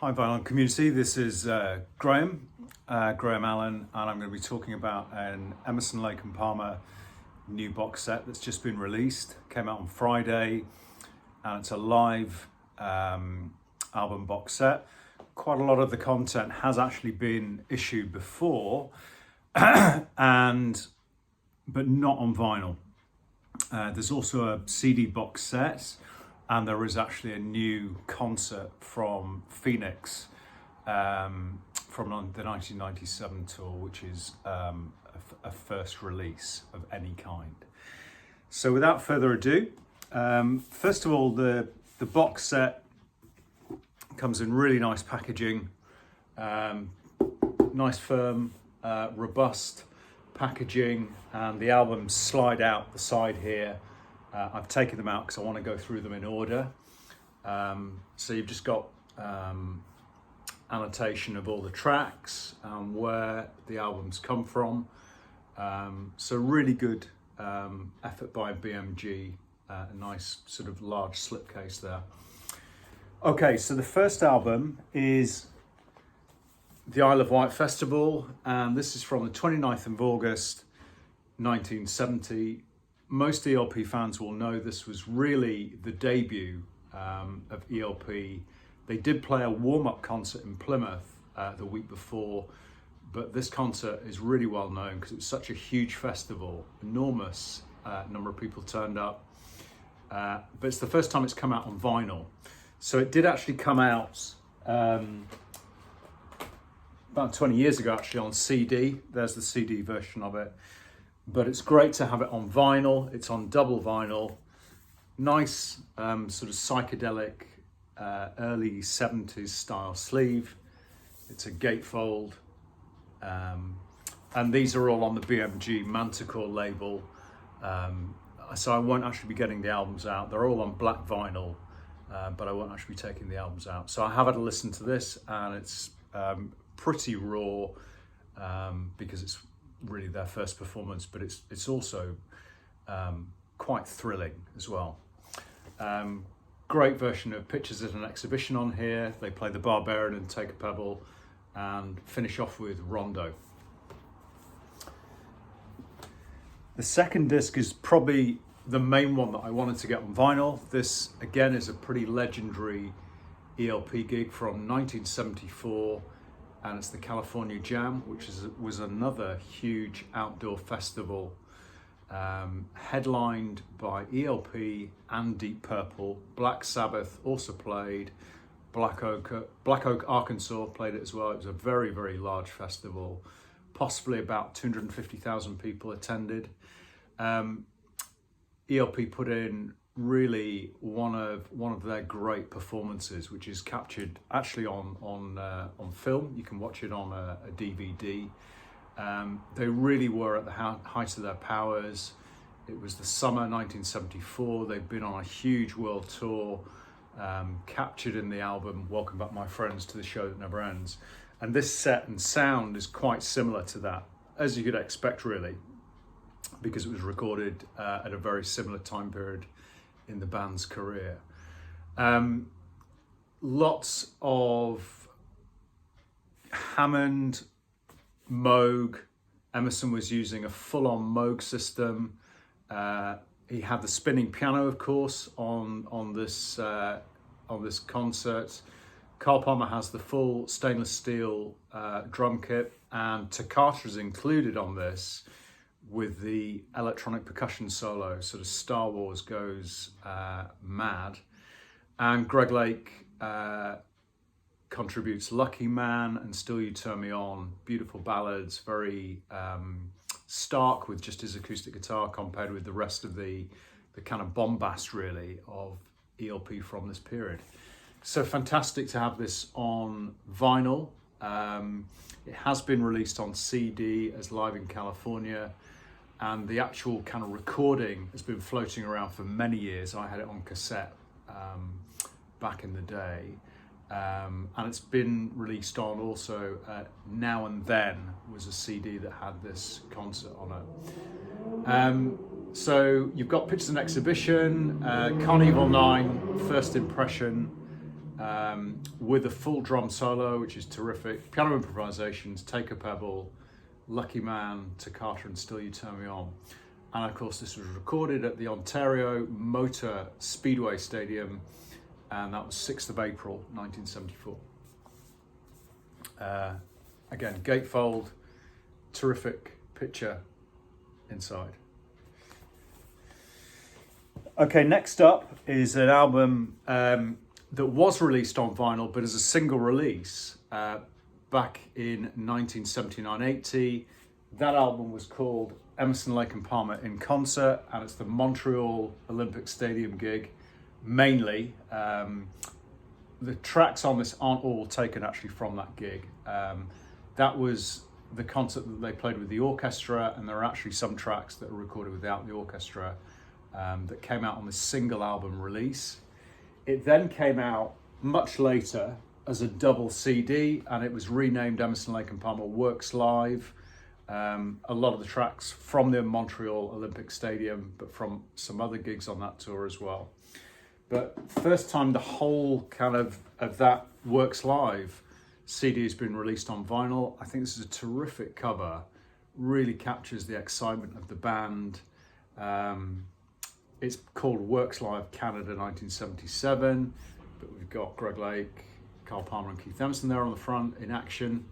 Hi Violin community, this is Graham Allen, and I'm going to be talking about an Emerson, Lake and Palmer new box set that's just been released. Came out on Friday, and it's a live album box set. Quite a lot of the content has actually been issued before, but not on vinyl. There's also a CD box set, and there is actually a new concert from Phoenix from the 1997 tour, which is a first release of any kind. So without further ado, first of all, the box set comes in really nice packaging, nice firm, robust packaging, and the albums slide out the side here. I've taken them out because I want to go through them in order. So you've just got annotation of all the tracks and where the albums come from. So really good effort by BMG, a nice sort of large slipcase there. Okay, so the first album is the Isle of Wight Festival, and this is from the 29th of August 1970. Most ELP fans will know this was really the debut of ELP. They did play a warm-up concert in Plymouth the week before, but this concert is really well known because it was such a huge festival. Enormous number of people turned up, but it's the first time it's come out on vinyl. So it did actually come out about 20 years ago actually on CD. There's the CD version of it. But it's great to have it on vinyl. It's on double vinyl. Nice sort of psychedelic early 70s style sleeve. It's a gatefold. And these are all on the BMG Manticore label. So I won't actually be getting the albums out. They're all on black vinyl, but I won't actually be taking the albums out. So I have had a listen to this, and it's pretty raw because it's really their first performance, but it's also quite thrilling as well. Great version of Pictures at an Exhibition on here. They play the Barbarian and Take a Pebble, and finish off with Rondo. The second disc is probably the main one that I wanted to get on vinyl. This again is a pretty legendary ELP gig from 1974. And it's the California Jam, which was another huge outdoor festival, headlined by ELP and Deep Purple. Black Sabbath also played. Black Oak, Arkansas played it as well. It was a very, very large festival. Possibly about 250,000 people attended. ELP put in really one of their great performances, which is captured actually on film. You can watch it on a DVD. They really were at the height of their powers. It was the summer 1974. They've been on a huge world tour, captured in the album Welcome Back My Friends to the Show That Never Ends. And this set and sound is quite similar to that, as you could expect really, because it was recorded at a very similar time period in the band's career. Lots of Hammond, Moog. Emerson was using a full-on Moog system. He had the spinning piano, of course, on this concert. Carl Palmer has the full stainless steel drum kit, and Toccata is included on this with the electronic percussion solo, sort of Star Wars goes mad. And Greg Lake contributes Lucky Man and Still You Turn Me On, beautiful ballads, very stark with just his acoustic guitar compared with the rest of the kind of bombast really of ELP from this period. So fantastic to have this on vinyl. It has been released on CD as Live in California, and the actual kind of recording has been floating around for many years. I had it on cassette back in the day, and it's been released on also Now and Then was a CD that had this concert on it. So you've got Pictures and Exhibition, Carnival 9, First Impression, with a full drum solo, which is terrific. Piano improvisations, Take a Pebble, Lucky Man, Toccata and Still You Turn Me On. And of course, this was recorded at the Ontario Motor Speedway Stadium, and that was 6th of April, 1974. Again, gatefold, terrific picture inside. Okay, next up is an album that was released on vinyl, but as a single release back in 1979-80. That album was called Emerson, Lake and Palmer in Concert, and it's the Montreal Olympic Stadium gig, mainly. The tracks on this aren't all taken actually from that gig. That was the concert that they played with the orchestra, and there are actually some tracks that are recorded without the orchestra that came out on this single album release. It then came out much later as a double CD, and it was renamed Emerson, Lake and Palmer Works Live. A lot of the tracks from the Montreal Olympic Stadium, but from some other gigs on that tour as well. But first time the whole kind of that Works Live CD has been released on vinyl. I think this is a terrific cover, really captures the excitement of the band. It's called Works Live Canada 1977, but we've got Greg Lake, Carl Palmer and Keith Emerson there on the front in action.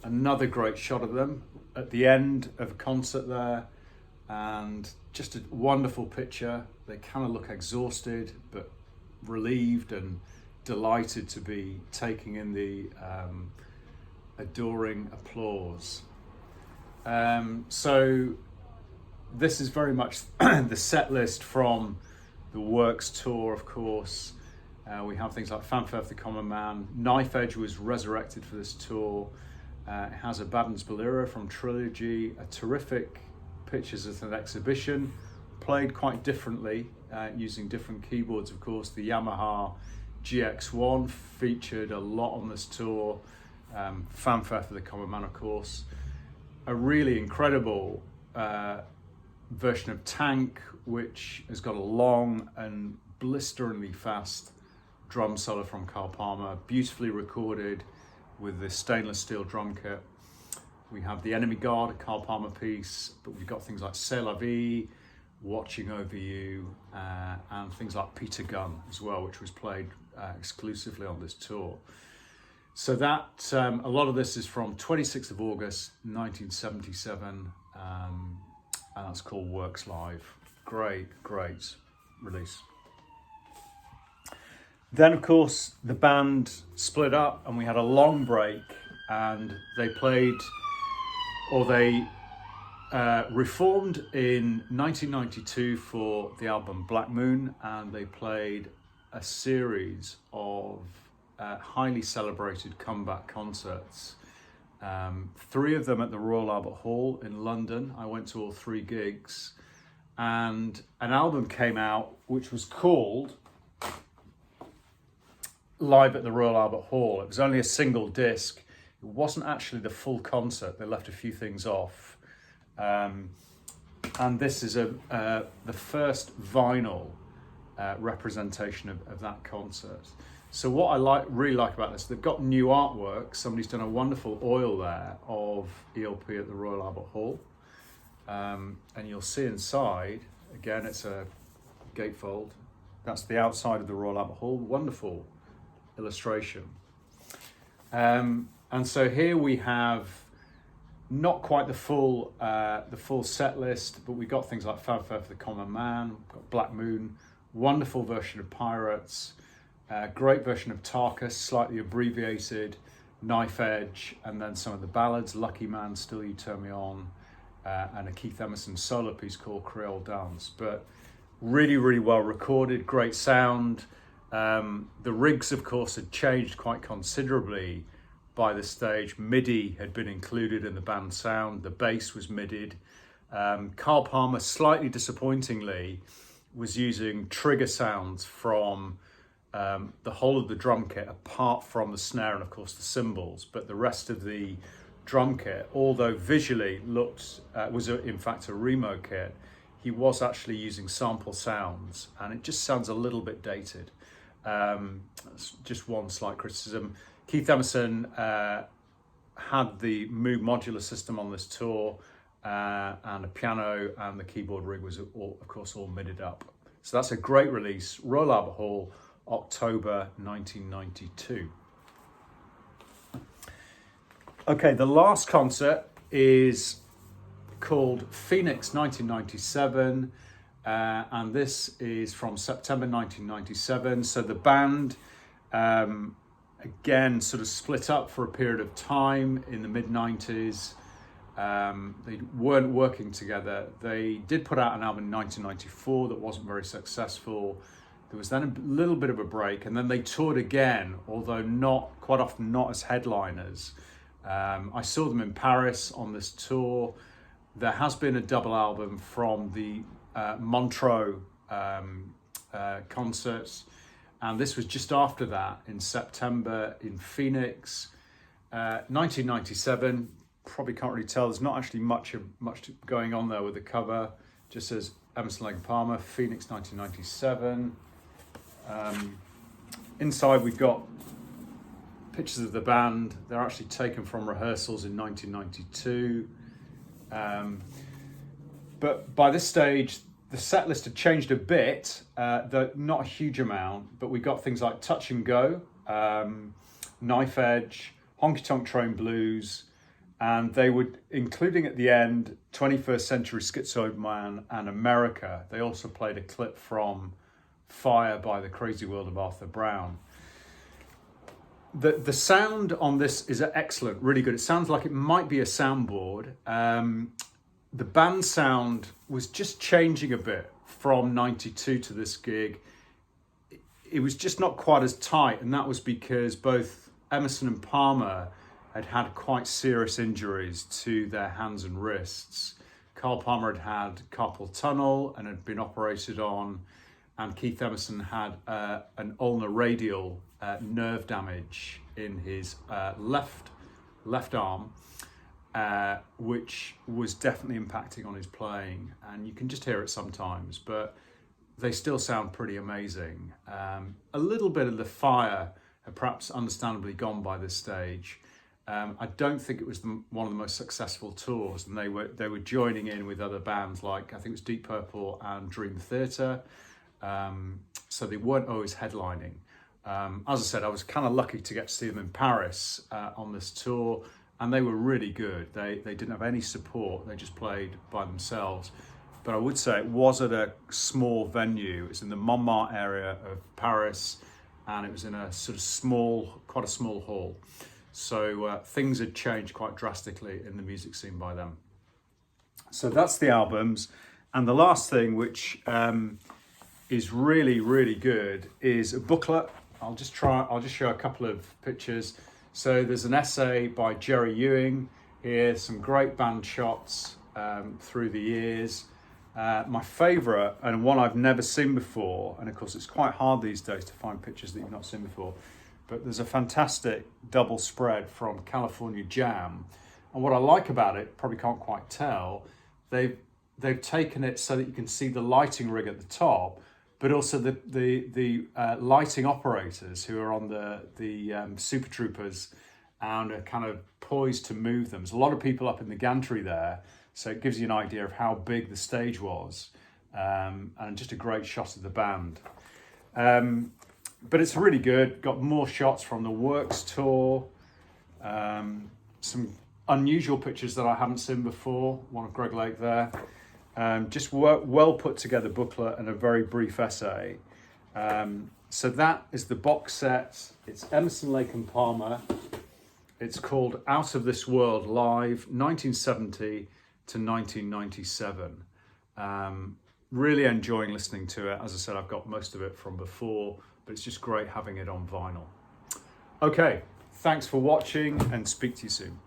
Another great shot of them at the end of a concert there, and just a wonderful picture. They kind of look exhausted but relieved and delighted to be taking in the adoring applause. So this is very much the set list from the Works tour, of course. We have things like Fanfare for the Common Man. Knife Edge was resurrected for this tour. It has a Baden's Bolero from Trilogy, a terrific pictures as an exhibition, played quite differently, using different keyboards, of course. The Yamaha GX1 featured a lot on this tour. Fanfare for the Common Man, of course. A really incredible version of Tank, which has got a long and blisteringly fast drum solo from Carl Palmer, beautifully recorded with the stainless steel drum kit. We have The Enemy Guard, a Carl Palmer piece, but we've got things like C'est la Vie, Watching Over You, and things like Peter Gunn as well, which was played exclusively on this tour. So that, a lot of this is from 26th of August, 1977, and that's called Works Live. Great release. Then, of course, the band split up and we had a long break, and they reformed in 1992 for the album Black Moon, and they played a series of highly celebrated comeback concerts. 3 of them at the Royal Albert Hall in London. I went to all 3 gigs, and an album came out which was called Live at the Royal Albert Hall. It was only a single disc. It wasn't actually the full concert. They left a few things off. And this is the first vinyl representation of that concert. So what I really like about this, they've got new artwork. Somebody's done a wonderful oil there of ELP at the Royal Albert Hall. And you'll see inside, again, it's a gatefold. That's the outside of the Royal Albert Hall. Wonderful illustration. And so here we have not quite the full set list, but we've got things like Fanfare for the Common Man, we've got Black Moon, wonderful version of Pirates, great version of Tarkus, slightly abbreviated, Knife Edge, and then some of the ballads, Lucky Man, Still You Turn Me On, and a Keith Emerson solo piece called Creole Dance. But really well recorded, great sound. The rigs, of course, had changed quite considerably by this stage. MIDI had been included in the band sound. The bass was MIDI'd. Carl Palmer, slightly disappointingly, was using trigger sounds from the whole of the drum kit, apart from the snare and, of course, the cymbals. But the rest of the drum kit, although visually was in fact a Remo kit, he was actually using sample sounds, and it just sounds a little bit dated. That's just one slight criticism. Keith Emerson had the Moog modular system on this tour, and a piano, and the keyboard rig was, of course, all midded up. So that's a great release, Royal Albert Hall, October 1992. Okay, the last concert is called Phoenix 1997, and this is from September 1997. So the band, again, sort of split up for a period of time in the mid-90s. They weren't working together. They did put out an album in 1994 that wasn't very successful. There was then a little bit of a break, and then they toured again, although quite often not as headliners. I saw them in Paris on this tour. There has been a double album from the Montreux concerts, and this was just after that in September in Phoenix, 1997. Probably can't really tell. There's not actually much going on there with the cover. Just says Emerson, Lake and Palmer, Phoenix 1997. Inside we've got pictures of the band. They're actually taken from rehearsals in 1992. But by this stage, the set list had changed a bit, though not a huge amount, but we got things like Touch and Go, Knife Edge, Honky Tonk Train Blues, and they were including at the end 21st Century Schizoid Man and America. They also played a clip from Fire by the Crazy World of Arthur Brown. The sound on this is excellent, really good. It sounds like it might be a soundboard. The band sound was just changing a bit from 92 to this gig. It was just not quite as tight, and that was because both Emerson and Palmer had quite serious injuries to their hands and wrists. Carl Palmer had carpal tunnel and had been operated on, and Keith Emerson had an ulnar radial nerve damage in his left arm, which was definitely impacting on his playing, and you can just hear it sometimes, but they still sound pretty amazing. A little bit of the fire had perhaps understandably gone by this stage. I don't think it was one of the most successful tours, and they were joining in with other bands like, I think it was Deep Purple and Dream Theater, so they weren't always headlining. As I said, I was kind of lucky to get to see them in Paris on this tour, and they were really good. They didn't have any support, they just played by themselves. But I would say it was at a small venue. It's in the Montmartre area of Paris, and it was in a sort of quite a small hall. So things had changed quite drastically in the music scene by then. So that's the albums. And the last thing, which is really, really good, is a booklet. I'll just show a couple of pictures. So there's an essay by Jerry Ewing here, some great band shots through the years. My favourite, and one I've never seen before, and of course it's quite hard these days to find pictures that you've not seen before, but there's a fantastic double spread from California Jam. And what I like about it, probably can't quite tell, they've taken it so that you can see the lighting rig at the top, but also the lighting operators who are on the Super Troopers and are kind of poised to move them. There's a lot of people up in the gantry there, so it gives you an idea of how big the stage was, and just a great shot of the band. But it's really good. Got more shots from the Works tour, some unusual pictures that I haven't seen before, one of Greg Lake there. Just well put together booklet and a very brief essay. So that is the box set. It's Emerson, Lake and Palmer. It's called Out of This World Live, 1970 to 1997. Really enjoying listening to it. As I said, I've got most of it from before, but it's just great having it on vinyl. Okay, thanks for watching, and speak to you soon.